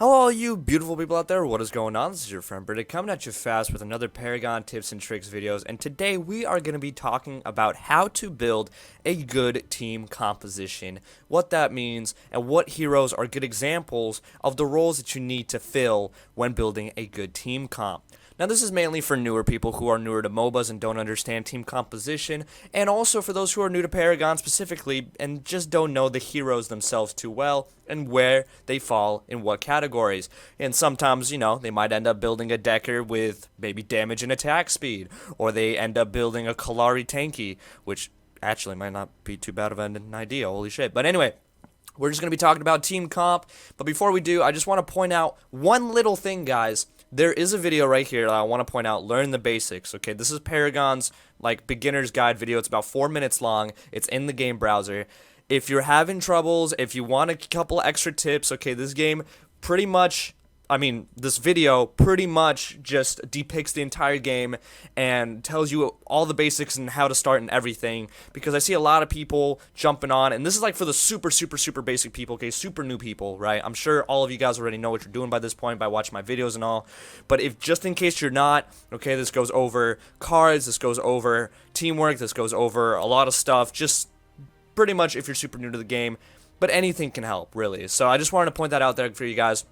Hello, all you beautiful people out there. What is going on? This is your friend Britta coming at you fast with another Paragon tips and tricks videos. And today we are going to be talking about how to build a good team composition, what that means, and what heroes are good examples of the roles that you need to fill when building a good team comp. Now, this is mainly for newer people who are newer to MOBAs and don't understand team composition, and also for those who are new to Paragon specifically and just don't know the heroes themselves too well and where they fall in what categories. And sometimes, they might end up building a Decker with maybe damage and attack speed, or they end up building a Kalari tanky, which actually might not be too bad of an idea, holy shit. But anyway, we're just going to be talking about team comp, but before we do, I just want to point out one little thing, guys. There is a video right here that I want to point out, learn the basics, okay? This is Paragon's, beginner's guide video. It's about 4 minutes long. It's in the game browser. If you're having troubles, if you want a couple extra tips, okay, this video pretty much just depicts the entire game and tells you all the basics and how to start and everything, because I see a lot of people jumping on, and this is for the super, super, super basic people, okay, super new people, right? I'm sure all of you guys already know what you're doing by this point by watching my videos and all, but if just in case you're not, okay, this goes over cards, this goes over teamwork, this goes over a lot of stuff, just pretty much if you're super new to the game, but anything can help, really. So I just wanted to point that out there for you guys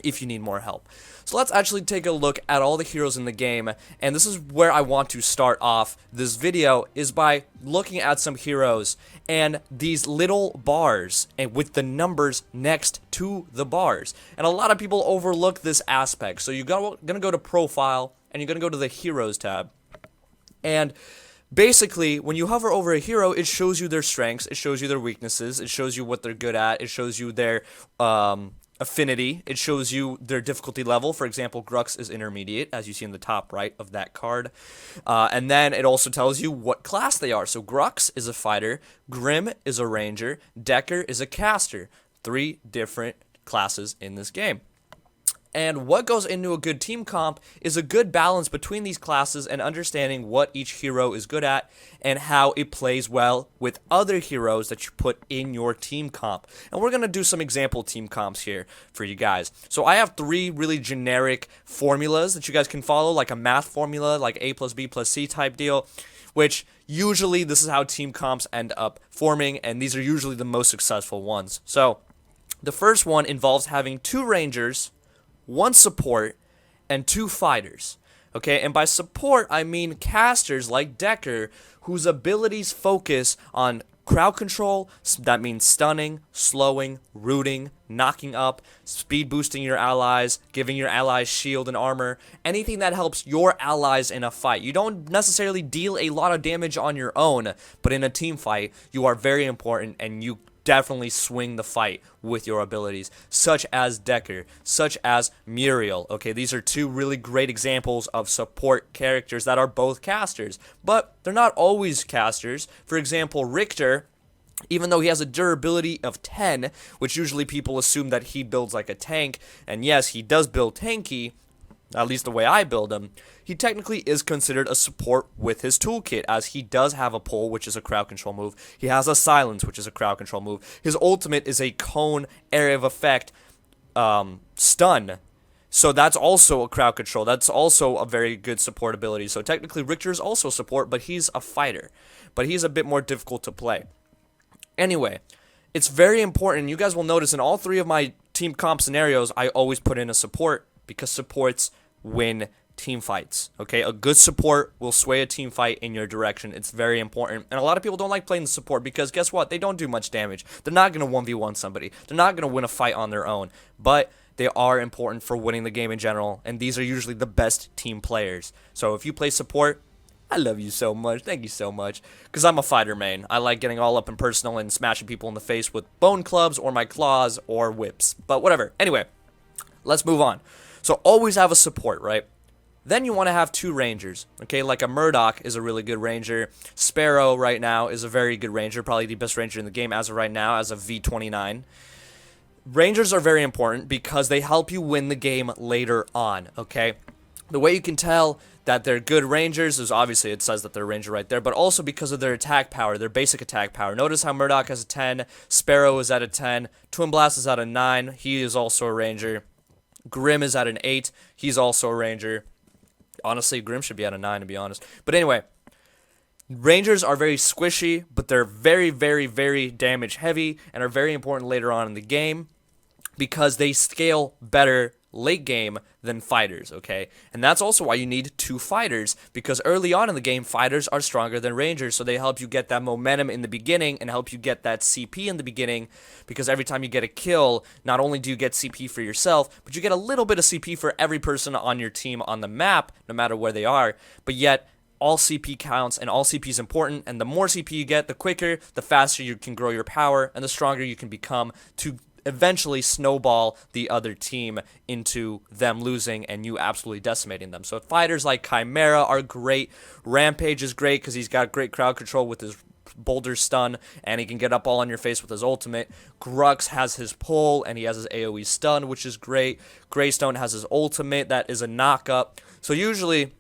if you need more help. So let's actually take a look at all the heroes in the game, and this is where I want to start off this video, is by looking at some heroes and these little bars and with the numbers next to the bars. And a lot of people overlook this aspect. So you're gonna go to profile and you're gonna go to the heroes tab, and basically, when you hover over a hero, it shows you their strengths, it shows you their weaknesses, it shows you what they're good at, it shows you their affinity, it shows you their difficulty level. For example, Grux is intermediate, as you see in the top right of that card. And then it also tells you what class they are. So Grux is a fighter, Grim is a ranger, Decker is a caster. 3 different classes in this game. And what goes into a good team comp is a good balance between these classes and understanding what each hero is good at and how it plays well with other heroes that you put in your team comp. And we're going to do some example team comps here for you guys. So I have 3 really generic formulas that you guys can follow, like a math formula, like A plus B plus C type deal, which usually this is how team comps end up forming, and these are usually the most successful ones. So the first one involves having 2 rangers, 1 support, and 2 fighters. Okay, and by support, I mean casters like Decker, whose abilities focus on crowd control. That means stunning, slowing, rooting, knocking up, speed boosting your allies, giving your allies shield and armor, anything that helps your allies in a fight. You don't necessarily deal a lot of damage on your own, but in a team fight, you are very important, and you definitely swing the fight with your abilities, such as Decker, such as Muriel. Okay, these are 2 really great examples of support characters that are both casters, but they're not always casters. For example, Richter, even though he has a durability of 10, which usually people assume that he builds like a tank, and yes, he does build tanky, at least the way I build him, he technically is considered a support with his toolkit, as he does have a pull, which is a crowd control move. He has a silence, which is a crowd control move. His ultimate is a cone area of effect stun. So that's also a crowd control. That's also a very good support ability. So technically Richter is also support, but he's a fighter. But he's a bit more difficult to play. Anyway, it's very important. You guys will notice in all 3 of my team comp scenarios, I always put in a support, because supports win team fights. Okay, a good support will sway a team fight in your direction. It's very important, and a lot of people don't like playing the support because guess what? They don't do much damage. They're not going to 1v1 somebody. They're not going to win a fight on their own, but they are important for winning the game in general, and these are usually the best team players. So if you play support, I love you so much. Thank you so much. Because I'm a fighter main. I like getting all up and personal and smashing people in the face with bone clubs or my claws or whips. But whatever. Anyway, let's move on. So always have a support, right? Then you want to have 2 rangers, okay? Like a Murdoch is a really good ranger. Sparrow right now is a very good ranger, probably the best ranger in the game as of right now, as of V29. Rangers are very important because they help you win the game later on, okay? The way you can tell that they're good rangers is obviously it says that they're a ranger right there, but also because of their attack power, their basic attack power. Notice how Murdoch has a 10, Sparrow is at a 10, Twin Blast is at a 9, he is also a ranger. Grim is at an 8. He's also a ranger. Honestly, Grim should be at a 9, to be honest. But anyway, Rangers are very squishy, but they're very, very, very damage heavy and are very important later on in the game because they scale better late game than fighters, okay? And that's also why you need 2 fighters, because early on in the game, fighters are stronger than rangers, so they help you get that momentum in the beginning and help you get that CP in the beginning, because every time you get a kill, not only do you get CP for yourself, but you get a little bit of CP for every person on your team on the map, no matter where they are, but yet all CP counts and all CP is important, and the more CP you get, the quicker, the faster you can grow your power, and the stronger you can become to eventually snowball the other team into them losing and you absolutely decimating them. So fighters like Chimera are great. Rampage is great because he's got great crowd control with his boulder stun, and he can get up all on your face with his ultimate. Grux has his pull, and he has his AoE stun, which is great. Greystone has his ultimate, that is a knock-up. So usually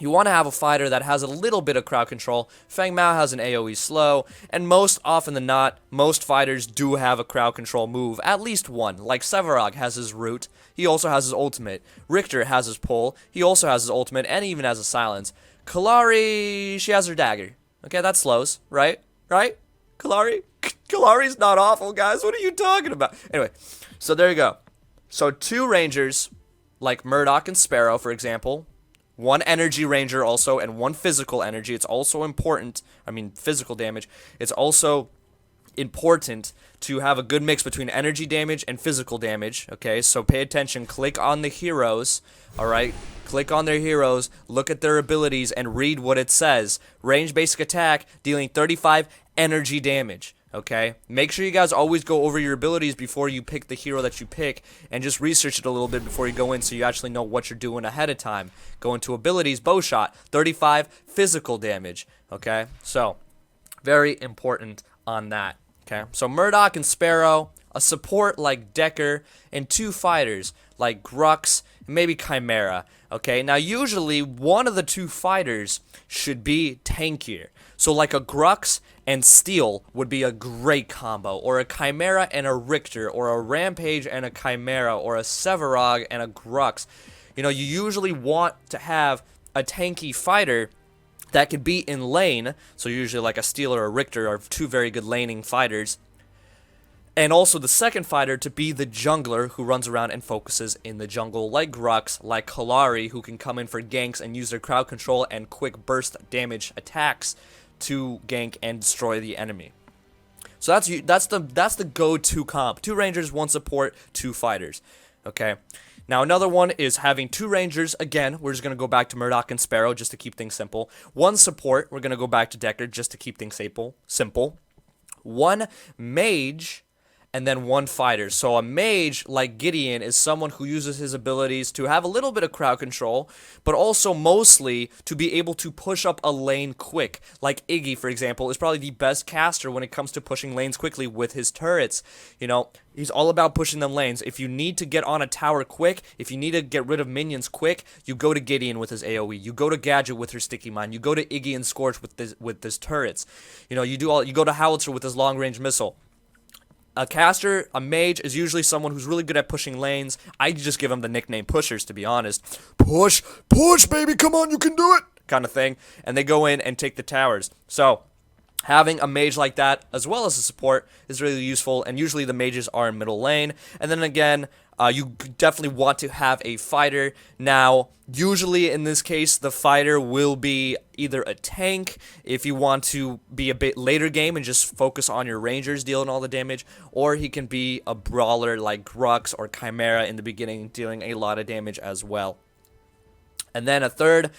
you want to have a fighter that has a little bit of crowd control. Feng Mao has an AoE slow, and most often than not, most fighters do have a crowd control move, at least one. Like Sevarog has his root, he also has his ultimate. Richter has his pull, he also has his ultimate, and even has a silence. Kallari, she has her dagger. Okay, that slows, right? Right? Kallari? Kallari's not awful, guys. What are you talking about? Anyway, so there you go. So 2 rangers, like Murdoch and Sparrow, for example. 1 energy ranger also, and 1 physical energy. It's also important, physical damage. It's also important to have a good mix between energy damage and physical damage, okay? So pay attention, click on the heroes, alright? Click on their heroes, look at their abilities, and read what it says. Range basic attack, dealing 35 energy damage. Okay, make sure you guys always go over your abilities before you pick the hero that you pick, and just research it a little bit before you go in so you actually know what you're doing ahead of time. Go into abilities, bow shot, 35 physical damage. Okay, so very important on that. Okay, so Murdoch and Sparrow, a support like Decker, and 2 fighters like Grux and maybe Chimera. Okay, now usually one of the 2 fighters should be tankier. So like a Grux and Steel would be a great combo, or a Chimera and a Richter, or a Rampage and a Chimera, or a Sevarog and a Grux. You know, you usually want to have a tanky fighter that could be in lane, so usually like a Steel or a Richter are 2 very good laning fighters, and also the second fighter to be the jungler who runs around and focuses in the jungle, like Grux, like Kallari, who can come in for ganks and use their crowd control and quick burst damage attacks to gank and destroy the enemy. So that's the go-to comp. 2 rangers, 1 support, 2 fighters. Okay. Now another one is having 2 rangers. Again, we're just gonna go back to Murdoch and Sparrow just to keep things simple. 1 support. We're gonna go back to Decker just to keep things simple. 1 mage. And then 1 fighter. So a mage like Gideon is someone who uses his abilities to have a little bit of crowd control, but also mostly to be able to push up a lane quick. Like Iggy, for example, is probably the best caster when it comes to pushing lanes quickly with his turrets. You know, he's all about pushing them lanes. If you need to get on a tower quick, if you need to get rid of minions quick, you go to Gideon with his AoE. You go to Gadget with her Sticky Mine. You go to Iggy and Scorch with his turrets. You know, you go to Howitzer with his long range missile. A caster, a mage, is usually someone who's really good at pushing lanes. I just give them the nickname pushers, to be honest. Push, baby, come on, you can do it, kind of thing. And they go in and take the towers. So having a mage like that, as well as a support, is really useful, and usually the mages are in middle lane. And then again, you definitely want to have a fighter. Now, usually in this case, the fighter will be either a tank, if you want to be a bit later game and just focus on your rangers dealing all the damage, or he can be a brawler like Grux or Chimera in the beginning, dealing a lot of damage as well. And then a third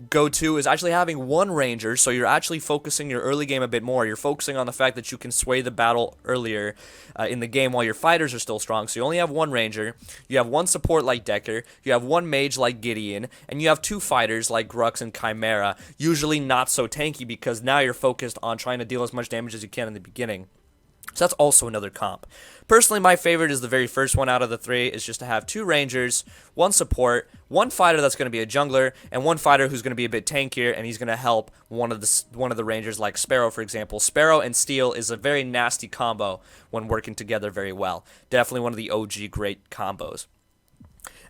go-to is actually having 1 ranger, so you're actually focusing your early game a bit more. You're focusing on the fact that you can sway the battle earlier in the game while your fighters are still strong. So you only have 1 ranger, you have 1 support like Decker, you have 1 mage like Gideon, and you have 2 fighters like Grux and Chimera, usually not so tanky because now you're focused on trying to deal as much damage as you can in the beginning. So that's also another comp. Personally, my favorite is the very first one out of the 3, is just to have 2 rangers, 1 support, 1 fighter that's going to be a jungler, and 1 fighter who's going to be a bit tankier, and he's going to help one of the rangers like Sparrow, for example. Sparrow and Steel is a very nasty combo when working together very well. Definitely one of the OG great combos.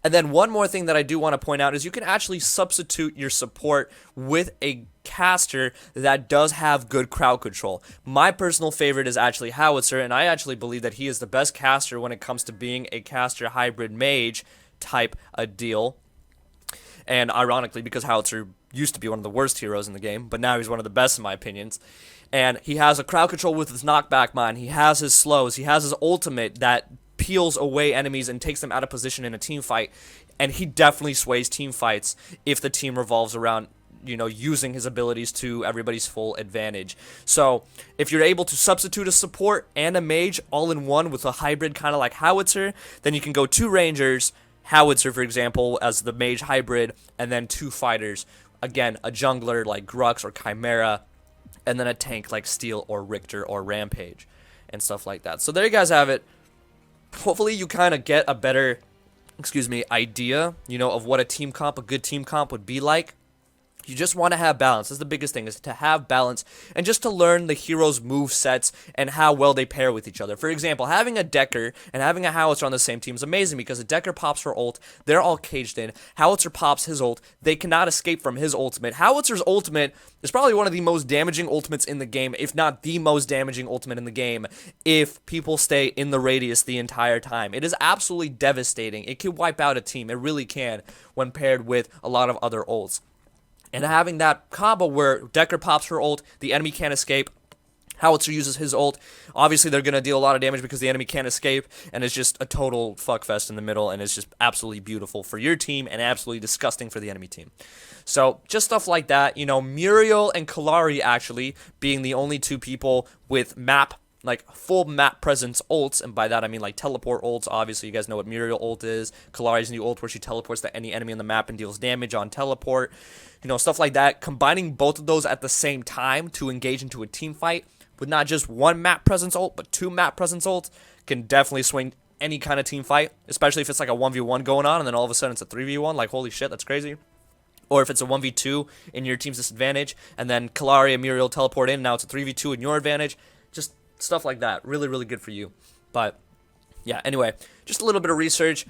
And then one more thing that I do want to point out is you can actually substitute your support with a caster that does have good crowd control. My personal favorite is actually Howitzer, and I actually believe that he is the best caster when it comes to being a caster hybrid mage type a deal. And ironically, because Howitzer used to be one of the worst heroes in the game, but now he's one of the best in my opinions. And he has a crowd control with his knockback mine. He has his slows. He has his ultimate that peels away enemies and takes them out of position in a team fight. And he definitely sways team fights if the team revolves around, using his abilities to everybody's full advantage. So if you're able to substitute a support and a mage all in one with a hybrid kind of like Howitzer, then you can go 2 rangers, Howitzer for example as the mage hybrid, and then 2 fighters. Again, a jungler like Grux or Chimera, and then a tank like Steel or Richter or Rampage and stuff like that. So there you guys have it. Hopefully you kind of get a better, idea, of what a good team comp would be like. You just want to have balance. That's the biggest thing, is to have balance and just to learn the heroes' move sets and how well they pair with each other. For example, having a Decker and having a Howitzer on the same team is amazing because a Decker pops her ult, they're all caged in. Howitzer pops his ult, they cannot escape from his ultimate. Howitzer's ultimate is probably one of the most damaging ultimates in the game, if not the most damaging ultimate in the game, if people stay in the radius the entire time. It is absolutely devastating. It can wipe out a team. It really can when paired with a lot of other ults. And having that combo where Decker pops her ult, the enemy can't escape, Howitzer uses his ult, obviously they're going to deal a lot of damage because the enemy can't escape, and it's just a total fuckfest in the middle, and it's just absolutely beautiful for your team and absolutely disgusting for the enemy team. So just stuff like that, Muriel and Kallari actually being the only 2 people with full map presence ults, and by that I mean like teleport ults. Obviously you guys know what Muriel ult is. Kallari's new ult where she teleports to any enemy on the map and deals damage on teleport. Stuff like that. Combining both of those at the same time to engage into a team fight with not just 1 map presence ult, but 2 map presence ults can definitely swing any kind of team fight, especially if it's like a 1v1 going on and then all of a sudden it's a 3v1, like holy shit, that's crazy. Or if it's a 1v2 in your team's disadvantage, and then Kallari and Muriel teleport in, now it's a 3v2 in your advantage. Just stuff like that. Really, really good for you. But, yeah, anyway, just a little bit of research.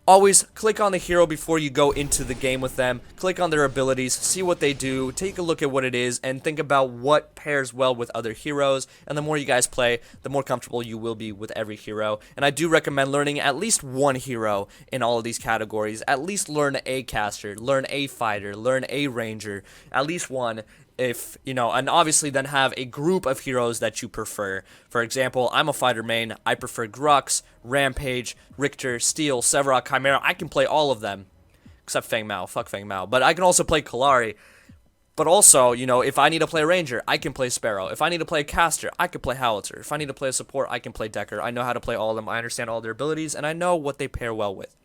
Always click on the hero before you go into the game with them. Click on their abilities, see what they do, take a look at what it is, and think about what pairs well with other heroes. And the more you guys play, the more comfortable you will be with every hero. And I do recommend learning at least 1 hero in all of these categories. At least learn a caster, learn a fighter, learn a ranger. At least 1. And obviously then have a group of heroes that you prefer. For example, I'm a fighter main. I prefer Grux, Rampage, Richter, Steel, Sevarog, Chimera. I can play all of them, except Feng Mao. Fuck Feng Mao. But I can also play Kallari. But also, if I need to play a ranger, I can play Sparrow. If I need to play a caster, I can play Howitzer. If I need to play a support, I can play Decker. I know how to play all of them. I understand all their abilities, and I know what they pair well with.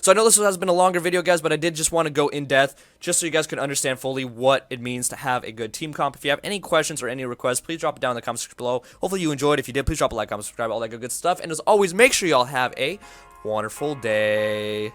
So I know this has been a longer video, guys, but I did just want to go in depth just so you guys can understand fully what it means to have a good team comp. If you have any questions or any requests, please drop it down in the comments section below. Hopefully you enjoyed. If you did, please drop a like, comment, subscribe, all that good stuff. And as always, make sure y'all have a wonderful day.